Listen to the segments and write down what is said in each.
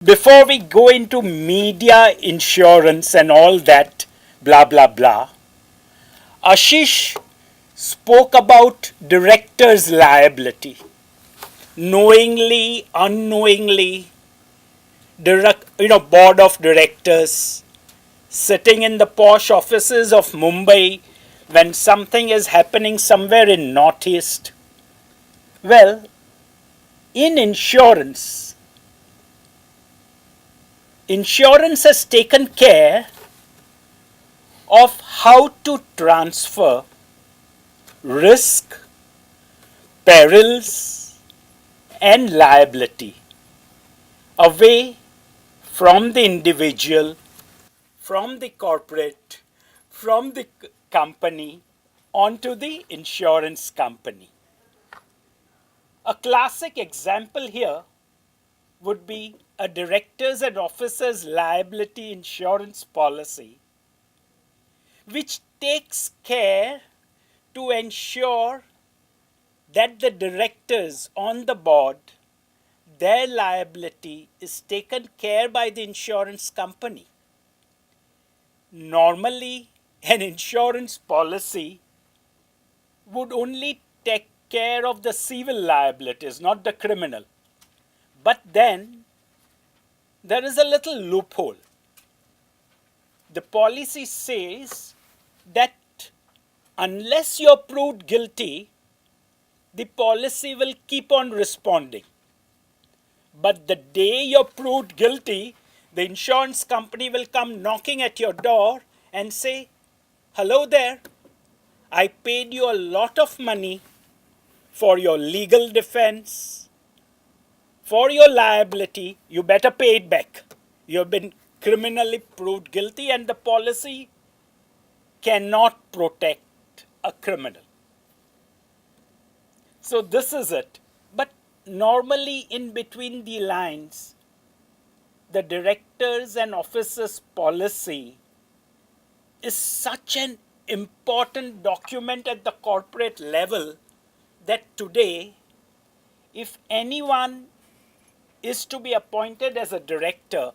before we go into media insurance and all that, blah, blah, blah, Ashish spoke about director's liability. Knowingly, unknowingly, board of directors sitting in the posh offices of Mumbai when something is happening somewhere in Northeast. Well, in insurance, insurance has taken care of how to transfer risk, perils, and liability away from the individual, from the corporate, from the company, onto the insurance company. A classic example here would be a director's and officer's liability insurance policy, which takes care to ensure that the directors on the board, their liability is taken care by the insurance company. Normally, an insurance policy would only take care of the civil liabilities, not the criminal. But then there is a little loophole. The policy says that unless you're proved guilty, the policy will keep on responding. But the day you're proved guilty, the insurance company will come knocking at your door and say, "Hello there, I paid you a lot of money for your legal defense, for your liability, you better pay it back. You've been criminally proved guilty and the policy cannot protect a criminal." So this is it. But normally in between the lines, the directors and officers policy is such an important document at the corporate level that today, if anyone is to be appointed as a director,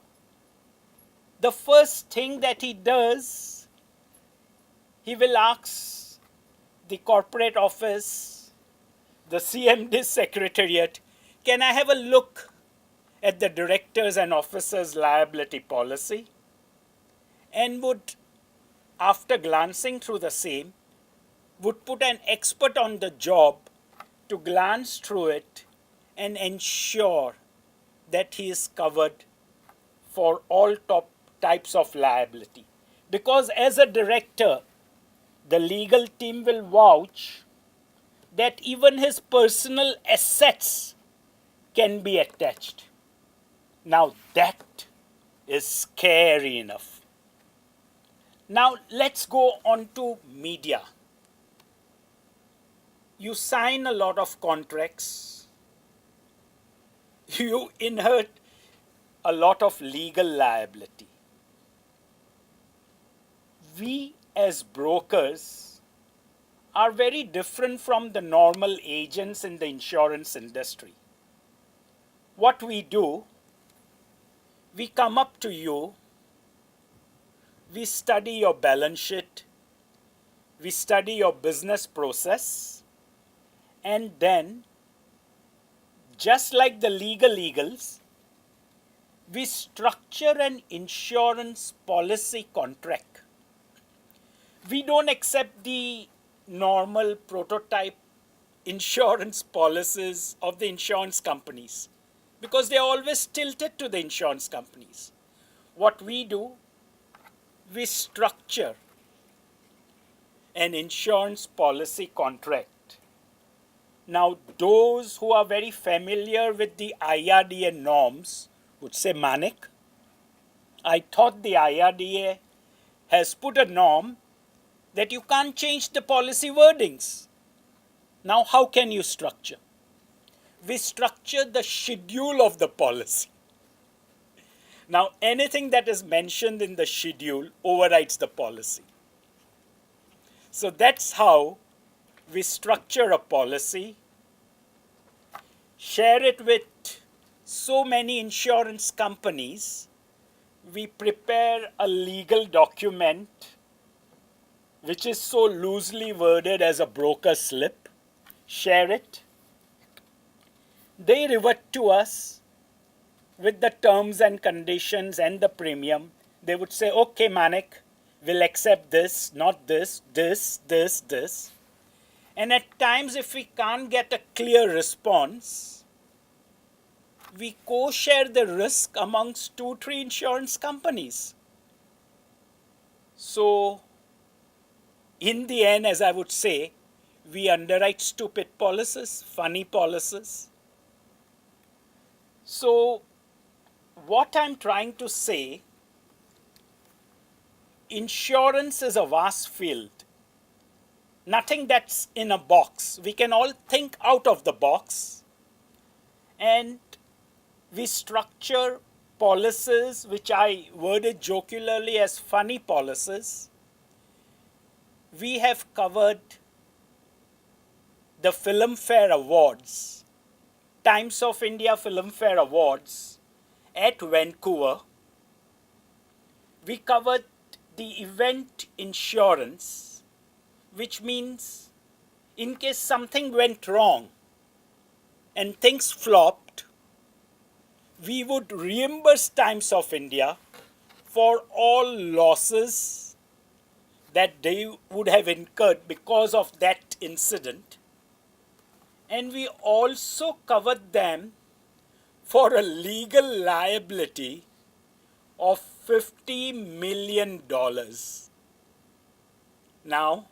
the first thing that he does, he will ask the corporate office, the CMD secretariat, "Can I have a look at the directors and officers liability policy?" And would, after glancing through the same, would put an expert on the job to glance through it and ensure that he is covered for all top types of liability. Because as a director, the legal team will vouch that even his personal assets can be attached. Now that is scary enough. Now let's go on to media. You sign a lot of contracts. You inherit a lot of legal liability. We as brokers are very different from the normal agents in the insurance industry. What we do, we come up to you, we study your balance sheet, we study your business process, and then, just like the legal eagles, we structure an insurance policy contract. We don't accept the normal prototype insurance policies of the insurance companies because they are always tilted to the insurance companies. What we do, we structure an insurance policy contract. Now, those who are very familiar with the IRDA norms would say, "Maneck, I thought the IRDA has put a norm that you can't change the policy wordings. Now, how can you structure?" We structure the schedule of the policy. Now, anything that is mentioned in the schedule overrides the policy. So that's how we structure a policy, share it with so many insurance companies, we prepare a legal document which is so loosely worded as a broker slip, share it. They revert to us with the terms and conditions and the premium. They would say, okay, Maneck, we'll accept this, not this, this, this, this. And at times, if we can't get a clear response, we co-share the risk amongst 2, 3 insurance companies. So, in the end, as I would say, we underwrite stupid policies, funny policies. So, what I'm trying to say, insurance is a vast field. Nothing that's in a box. We can all think out of the box, and we structure policies which I worded jocularly as funny policies. We have covered the Filmfare Awards, Times of India Filmfare Awards at Vancouver. We covered the event insurance, which means in case something went wrong and things flopped, we would reimburse Times of India for all losses that they would have incurred because of that incident. And we also covered them for a legal liability of $50 million. Now,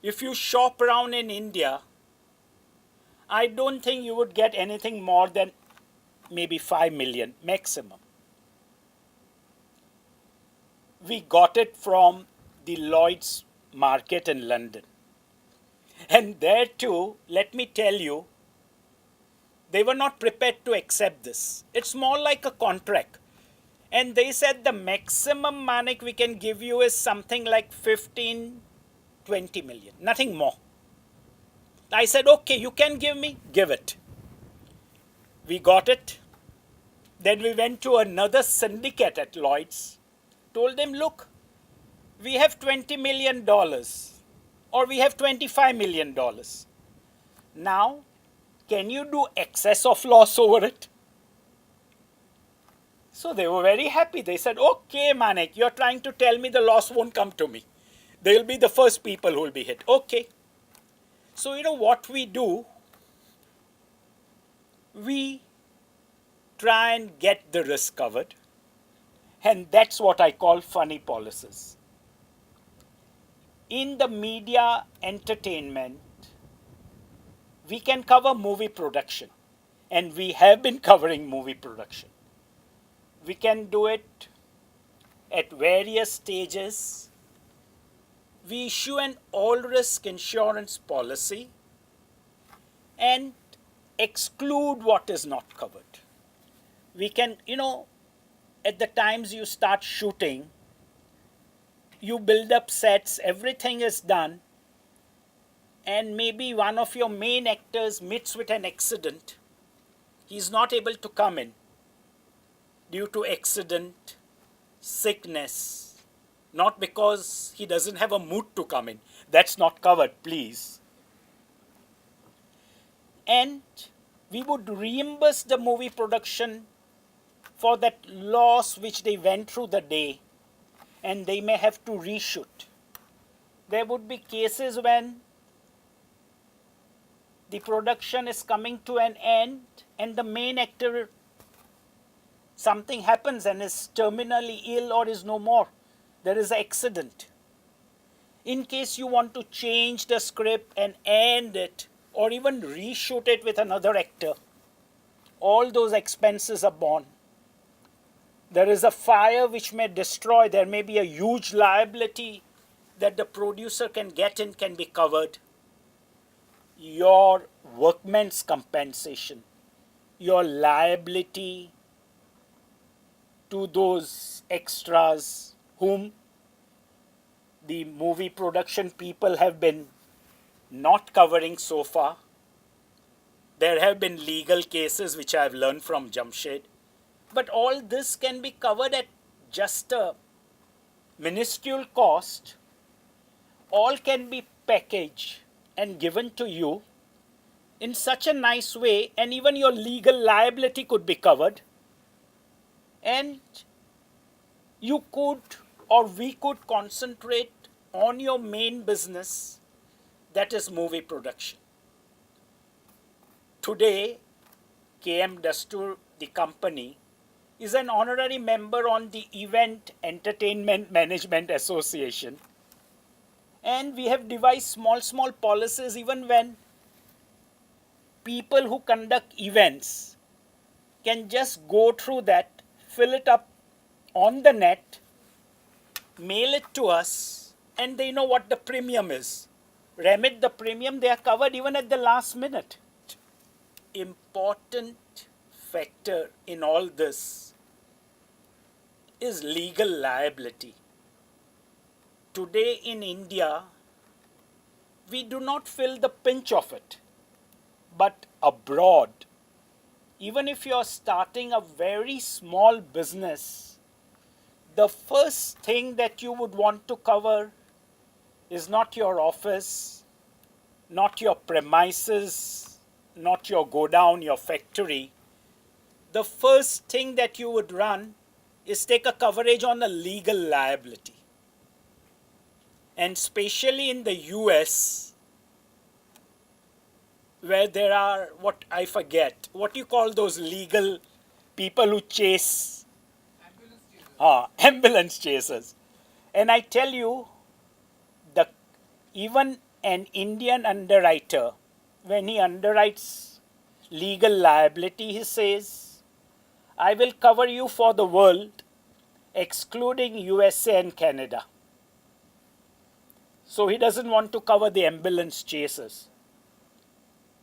if you shop around in India, I don't think you would get anything more than maybe 5 million maximum. We got it from the Lloyd's market in London. And there too, let me tell you, they were not prepared to accept this. It's more like a contract. And they said the maximum, Maneck, we can give you is something like 15, 20 million, nothing more. I said, okay, you can give me, give it. We got it. Then we went to another syndicate at Lloyd's, told them, look, we have $20 million or we have $25 million. Now, can you do excess of loss over it? So they were very happy. They said, okay, Maneck, you're trying to tell me the loss won't come to me. They'll be the first people who will be hit. Okay. So you know what we do? We try and get the risk covered. And that's what I call funny policies. In the media entertainment, we can cover movie production. And we have been covering movie production. We can do it at various stages. We issue an all-risk insurance policy and exclude what is not covered. We can, at the times you start shooting, you build up sets, everything is done, and maybe one of your main actors meets with an accident. He's not able to come in due to accident, sickness, not because he doesn't have a mood to come in. That's not covered, please. And we would reimburse the movie production for that loss which they went through the day, and they may have to reshoot. There would be cases when the production is coming to an end and the main actor, something happens and is terminally ill or is no more. There is an accident. In case you want to change the script and end it or even reshoot it with another actor, all those expenses are borne. There is a fire which may destroy. There may be a huge liability that the producer can get in, can be covered. Your workman's compensation, your liability to those extras whom the movie production people have been not covering so far. There have been legal cases which I have learned from Jamshed. But all this can be covered at just a minuscule cost. All can be packaged and given to you in such a nice way, and even your legal liability could be covered. And you could, or we could, concentrate on your main business, that is movie production. Today, KM Dastur, the company, is an honorary member on the Event Entertainment Management Association. And we have devised small policies even when people who conduct events can just go through that, fill it up on the net, mail it to us, and they know what the premium is. Remit the premium, they are covered even at the last minute. Important factor in all this is legal liability. Today in India, we do not feel the pinch of it. But abroad, even if you are starting a very small business, the first thing that you would want to cover is not your office, not your premises, not your godown, your factory. The first thing that you would run is take a coverage on a legal liability. And especially in the US, where there are, what I forget, what you call those legal people who chase? Ambulance chasers. And I tell you, even an Indian underwriter, when he underwrites legal liability, he says, I will cover you for the world, excluding USA and Canada. So he doesn't want to cover the ambulance chasers.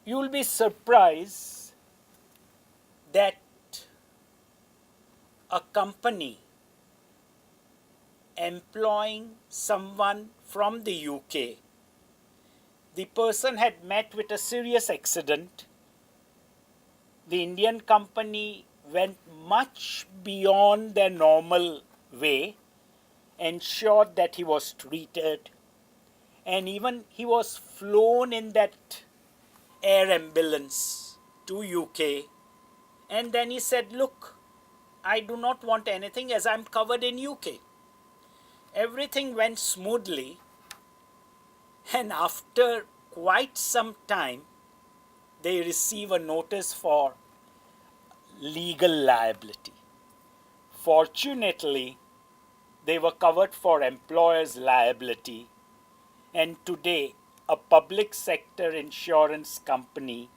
You will be surprised that a company employing someone from the UK, the person had met with a serious accident. The Indian company went much beyond their normal way, ensured that he was treated, and even he was flown in that air ambulance to UK. And then he said, look, I do not want anything as I'm covered in UK. Everything went smoothly, and after quite some time, they receive a notice for legal liability. Fortunately, they were covered for employer's liability, and today a public sector insurance company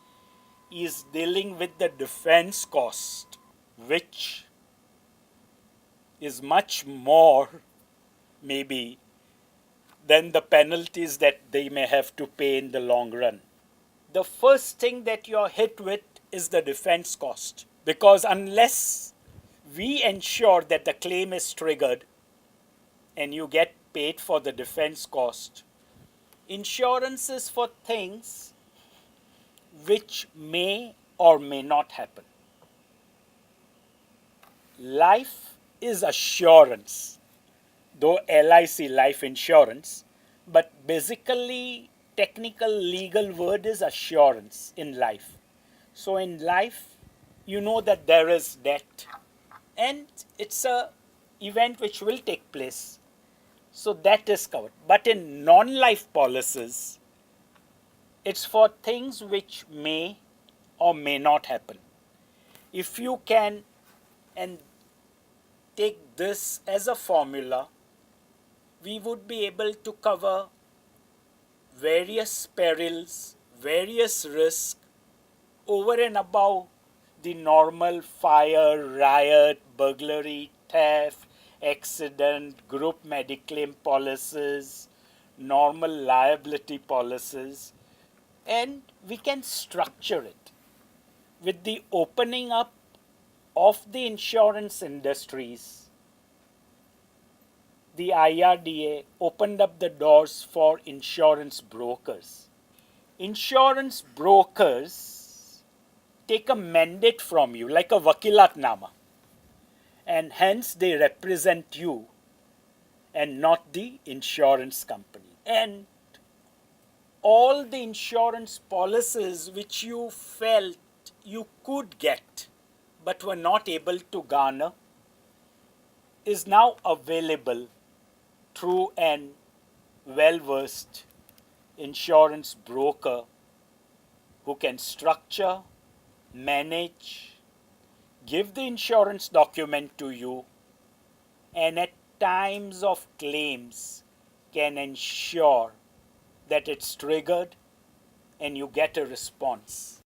is dealing with the defense cost, which is much more maybe than the penalties that they may have to pay in the long run. The first thing that you're hit with is the defense cost, because unless we ensure that the claim is triggered and you get paid for the defense cost, insurance is for things which may or may not happen. Life is assurance, though LIC, life insurance, but basically technical legal word is assurance in life. So in life, you know that there is death, and it's a event which will take place. So that is covered. But in non-life policies, it's for things which may or may not happen. If you can and take this as a formula, we would be able to cover various perils, various risks over and above the normal fire, riot, burglary, theft, accident, group mediclaim policies, normal liability policies, and we can structure it with the opening up of the insurance industries. The IRDA opened up the doors for insurance brokers. Insurance brokers take a mandate from you, like a wakilatnama, and hence they represent you and not the insurance company. And all the insurance policies which you felt you could get but were not able to garner is now available through an well-versed insurance broker who can structure, manage, give the insurance document to you, and at times of claims can ensure that it's triggered and you get a response.